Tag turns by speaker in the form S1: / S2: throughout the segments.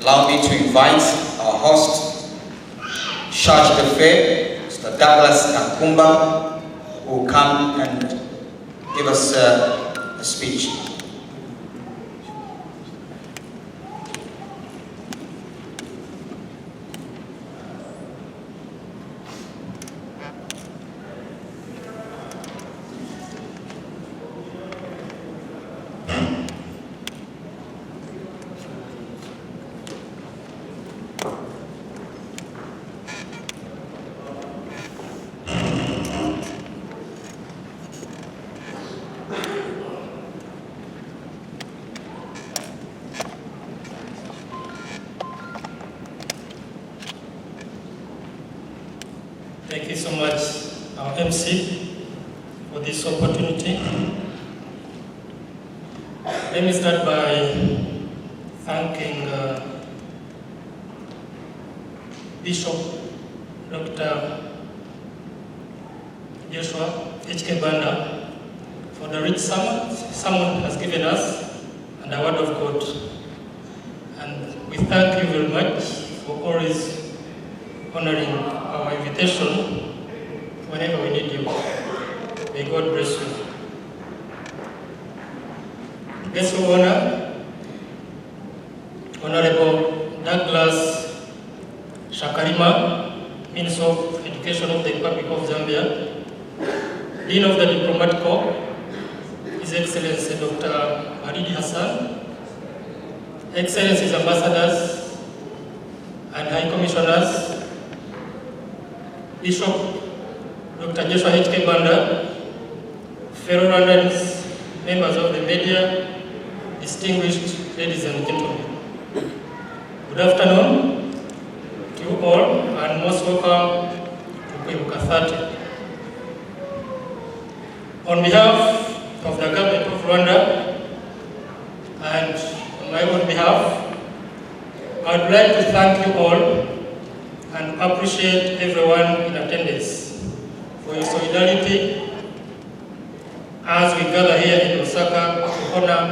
S1: allow me to invite our host, Charge d'Affaires, Mr. Douglas Nakumba, who will come and give us a speech.
S2: Thank you so much, our MC, for this opportunity. Let me start by thanking Bishop Dr. Joshua H.K. Banda for the rich sermon has given us and the word of God. And we thank you very much for always honoring our invitation whenever we need you. May God bless you. Guest of honor, Honorable Douglas Shakarima, Minister of Education of the Republic of Zambia, Dean of the Diplomatic Corps, His Excellency Dr. Maridi Hassan, Excellencies Ambassadors and High Commissioners, Bishop Dr. Joshua H.K. Banda, fellow Rwandans, members of the media, distinguished ladies and gentlemen. Good afternoon to you all and most welcome to Kwibuka 30. On behalf of the government of Rwanda and on my own behalf, I would like to thank you all and appreciate everyone in attendance for your solidarity as we gather here in Osaka to honor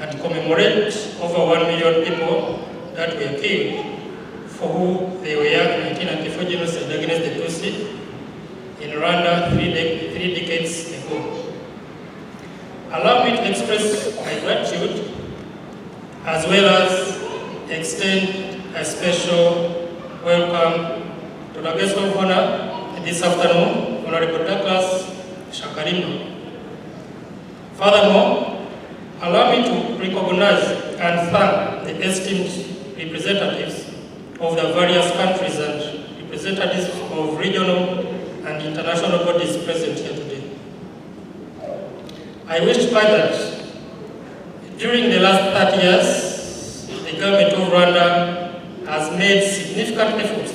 S2: and commemorate over 1 million people that were killed for who they were in 1994 genocide against the Tutsi in Rwanda three decades ago. Allow me to express my gratitude as well as extend a special welcome to the guest of honor this afternoon, Honorable Douglas Shakarima. Furthermore, allow me to recognize and thank the esteemed representatives of the various countries and representatives of regional and international bodies present here today. I wish to add that during the last 30 years, the government of Rwanda has made significant efforts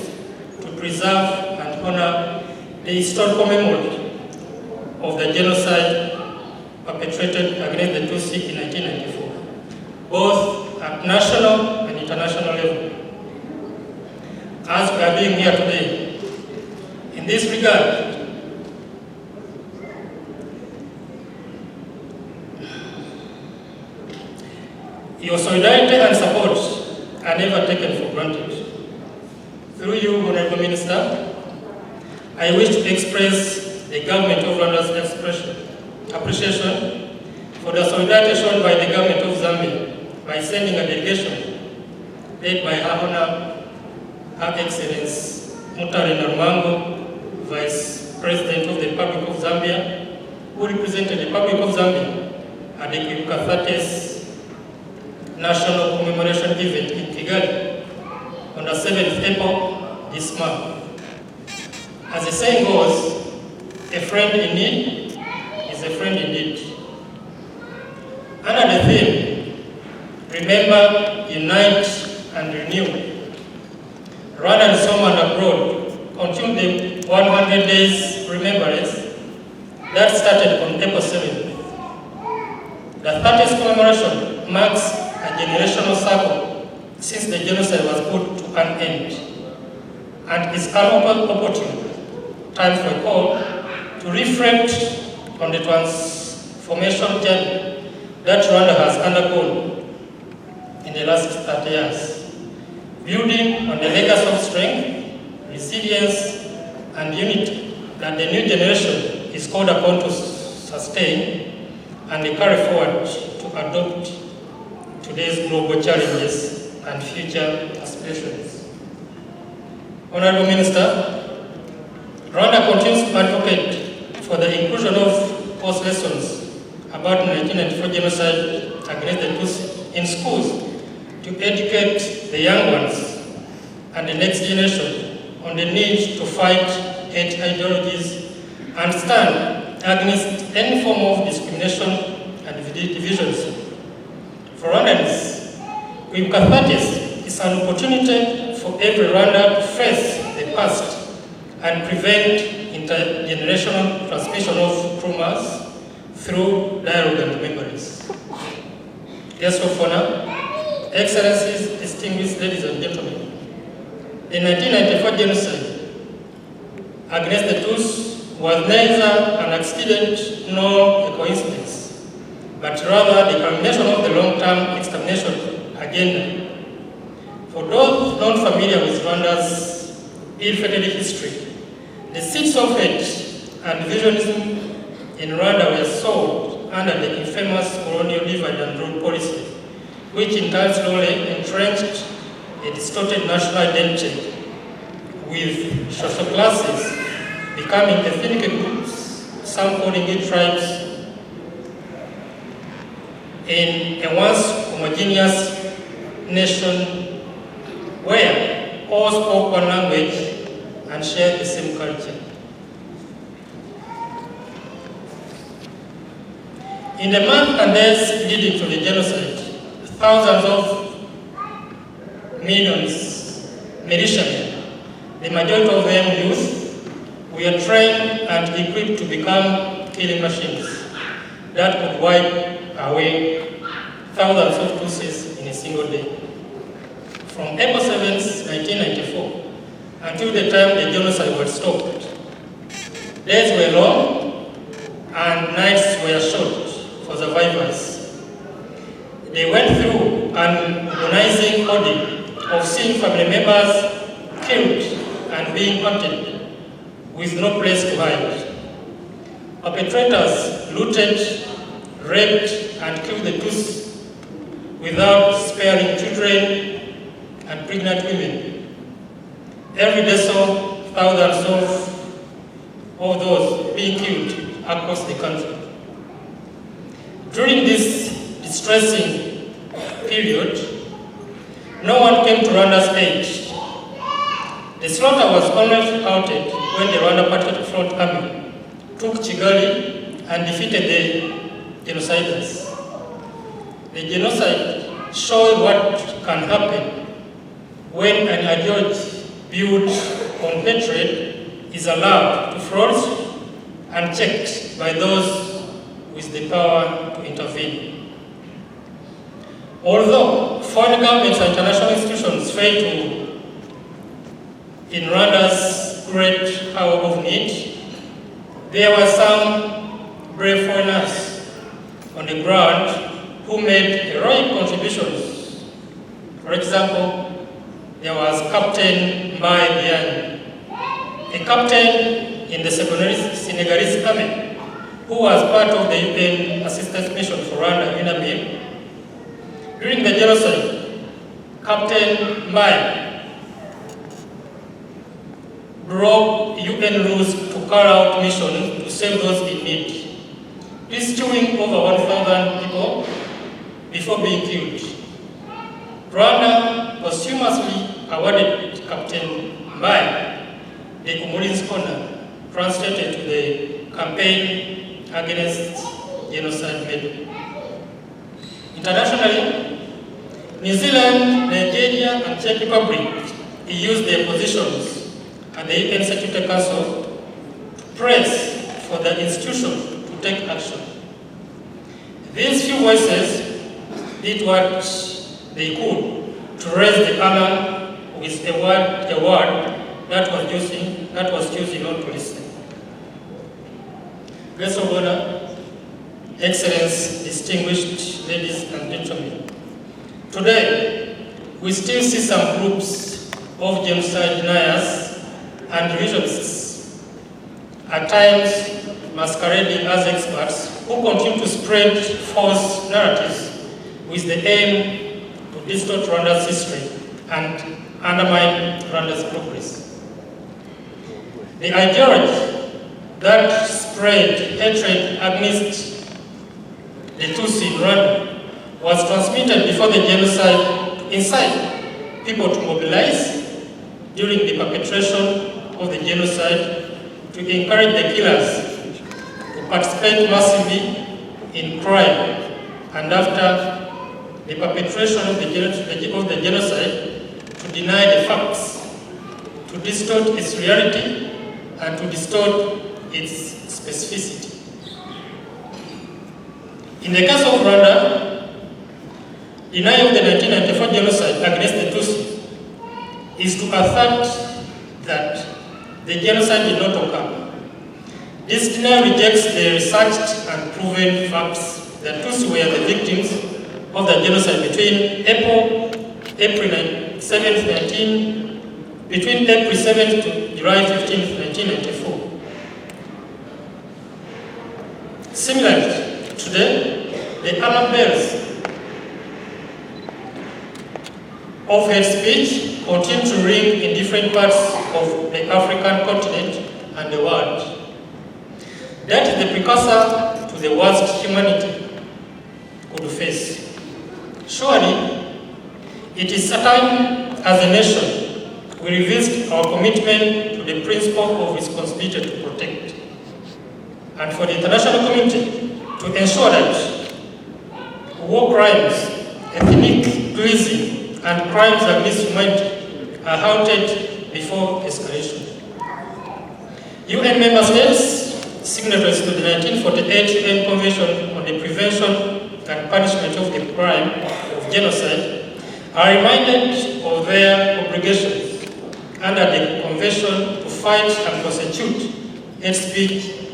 S2: to preserve and honor the historical memory of the genocide perpetrated against the Tutsi in 1994, both at national and international level. As we are being here today, in this regard, your solidarity and support are never taken for granted. Through you, Honorable Minister, I wish to express the government of Rwanda's appreciation for the solidarity shown by the government of Zambia by sending a delegation led by Her Honor, Her Excellency Mutare Narumango, Vice President of the Republic of Zambia, who represented the Republic of Zambia at the Kwibuka 30th National Commemoration event in Kigali on the 7th April this month. As the saying goes, a friend in need is a friend indeed. Under the theme, Remember, Unite and Renew, Rwandans home and abroad continue the 100 days remembrance that started on April 7th. The 30th commemoration marks a generational cycle since the genocide was put to an end, and is an opportune time for a call to reflect on the transformation journey that Rwanda has undergone in the last 30 years. building on the legacy of strength, resilience, and unity that the new generation is called upon to sustain and carry forward to adopt today's global challenges and future aspirations. Honorable Minister, Rwanda continues to advocate for the inclusion of course lessons about 1994 genocide against the Tutsi in schools to educate the young ones and the next generation on the need to fight hate ideologies and stand against any form of discrimination and divisions. For Rwandans, with Catharsis is an opportunity for every Rwanda to face the past and prevent intergenerational transmission of traumas through dialogue and memories. Guests of honor, Excellencies, distinguished ladies and gentlemen, the 1994 genocide against the Tutsis was neither an accident nor a coincidence, but rather the culmination of the long-term extermination agenda. For those not familiar with Rwanda's ill-fated history, the seeds of hate and divisionism in Rwanda were sowed under the infamous colonial divide and rule policy, which in turn slowly entrenched a distorted national identity, with social classes becoming ethnic groups, some calling it tribes, in a once homogeneous nation where all spoke one language and shared the same culture. In the months and days leading to the genocide, thousands of militiamen, the majority of them youth, were trained and equipped to become killing machines that could wipe away thousands of Tutsis in a single day. From April 7, 1994, until the time the genocide was stopped, days were long and nights were short for survivors. They went through an agonizing ordeal of seeing family members killed and being hunted with no place to hide. Perpetrators looted, raped, and killed the Tutsis without sparing children and pregnant women. Every day saw thousands of those being killed across the country. During this distressing period, no one came to Rwanda's aid. The slaughter was only halted when the Rwanda Patriotic Front Army took Kigali and defeated the genociders. The genocide showed what can happen when an ideology built on hatred is allowed to flourish unchecked by those with the power to intervene. Although foreign governments and international institutions failed in Rwanda's great hour of need, there were some brave foreigners on the ground who made heroic contributions. For example, there was Captain Mbaye Diagne, a captain in the Senegalese army who was part of the UN assistance mission for Rwanda, UNAMIR. During the genocide, Captain Mbaye broke UN rules to carry out missions to save those in need, rescuing over 1,000 people before being killed. Rwanda posthumously awarded Captain Mbaye the Umurinzi Honor, translated to the Campaign Against Genocide Medal. Internationally, New Zealand, Nigeria, and Czech Republic used their positions at the UN Security Council to press for the institution to take action. These few voices did what they could to raise the alarm with a word that was choosing not to listen. Guests of honor, Excellencies, distinguished ladies and gentlemen, today we still see some groups of genocide deniers and revisionists, at times masquerading as experts, who continue to spread false narratives with the aim to distort Rwanda's history and undermine Rwanda's progress. The ideology that spread hatred against the Tutsi in Rwanda was transmitted before the genocide to incite people to mobilize during the perpetration of the genocide, to encourage the killers to participate massively in crime, and after the perpetration of the genocide, to deny the facts, to distort its reality, and to distort its specificity. In the case of Rwanda, denial of the 1994 genocide against the Tutsi is to assert that the genocide did not occur. This denial rejects the researched and proven facts that Tutsi were the victims of the genocide between April 7th to July 15th, 1994. Similarly, today, the alarm bells of hate speech continue to ring in different parts of the African continent and the world. That is the precursor to the worst humanity could face. Surely, it is time as a nation we revisit our commitment to the principle of responsibility to protect, and for the international community to ensure that war crimes, ethnic cleansing, and crimes against humanity are halted before escalation. UN member states, signatories to the 1948 UN Convention on the Prevention and Punishment of the Crime of Genocide, are reminded of their obligations under the Convention to fight and prosecute hate speech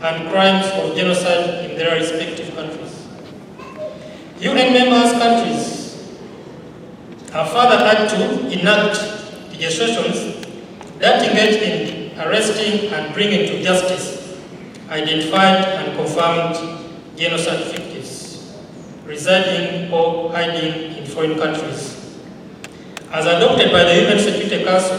S2: and crimes of genocide in their respective countries. UN member countries are further urged to enact legislations that engage in arresting and bringing to justice identified and confirmed genocide victims residing or hiding in foreign countries. As adopted by the UN Security Council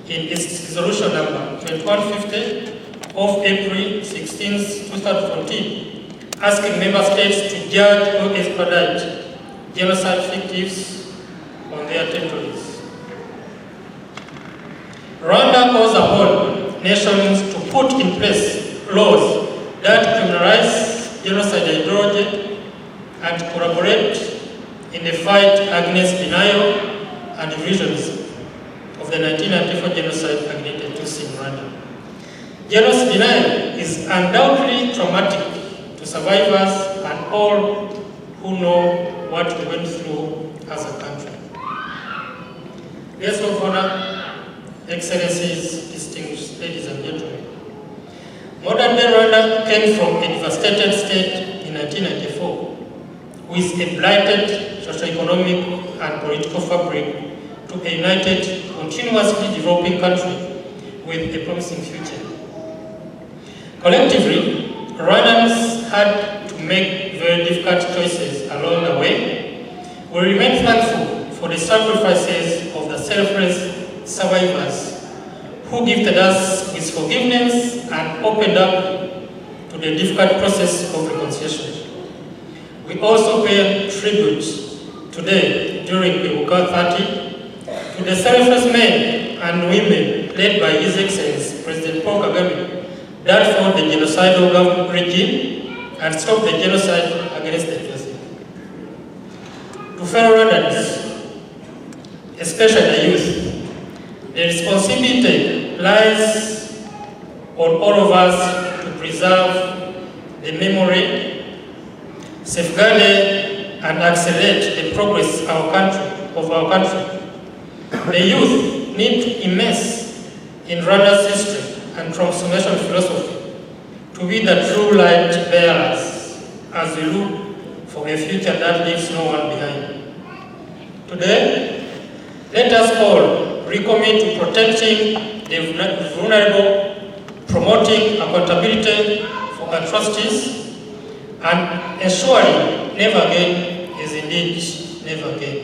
S2: in its resolution number 2150 of April 16, 2014, asking member states to judge or extradite genocide victims on their territories. Rwanda calls upon nations to put in place laws that criminalize genocide ideology and collaborate in the fight against denial and revisionism of the 1994 genocide against the Tutsi in Rwanda. Genocide denial is undoubtedly traumatic to survivors and all who know what we went through as a country. Guests of honor, excellencies, distinguished ladies and gentlemen, modern day Rwanda came from a devastated state in 1994 with a blighted socio-economic and political fabric to a united, continuously developing country with a promising future. Collectively, Rwandans had to make very difficult choices along the way. We remain thankful for the sacrifices of the selfless survivors who gifted us with forgiveness and opened up to the difficult process of reconciliation. We also pay tribute today during Kwibuka 30 to the selfless men and women led by His Excellency President Paul Kagame that fought the genocidal regime and stopped the genocide against the Tutsi. To fellow Rwandans, especially the youth, the responsibility lies on all of us to preserve the memory, safeguard and accelerate the progress of our country. The youth need to immerse in Rwanda's history and transformation philosophy to be the true light bearers as we look for a future that leaves no one behind. Today, Let us all recommit to protecting the vulnerable, promoting accountability for our trustees, and ensuring never again is indeed never again.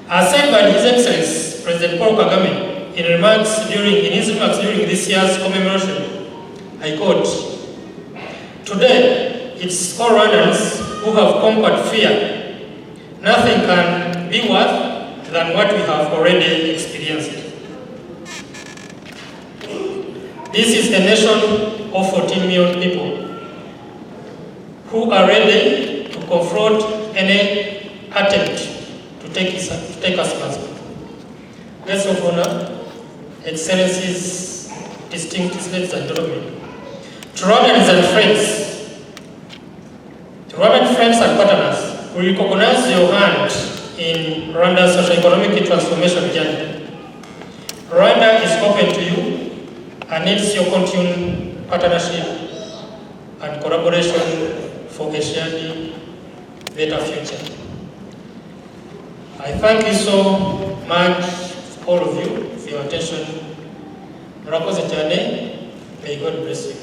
S2: As said by His Excellency President Paul Kagame in his remarks during this year's commemoration, I quote, "Today, it's all Rwandans who have conquered fear. Nothing can be worse than what we have already experienced. This is a nation of 14 million people who are ready to confront any attempt to take us back. Guests of honor, Excellencies, distinguished ladies and gentlemen, to Rwandans and friends, to Rwandan friends and partners, we recognize your hand in Rwanda's socio-economic transformation journey. Rwanda is open to you and needs your continued partnership and collaboration for a shared better future. I thank you so much, all of you, for your attention. May God bless you.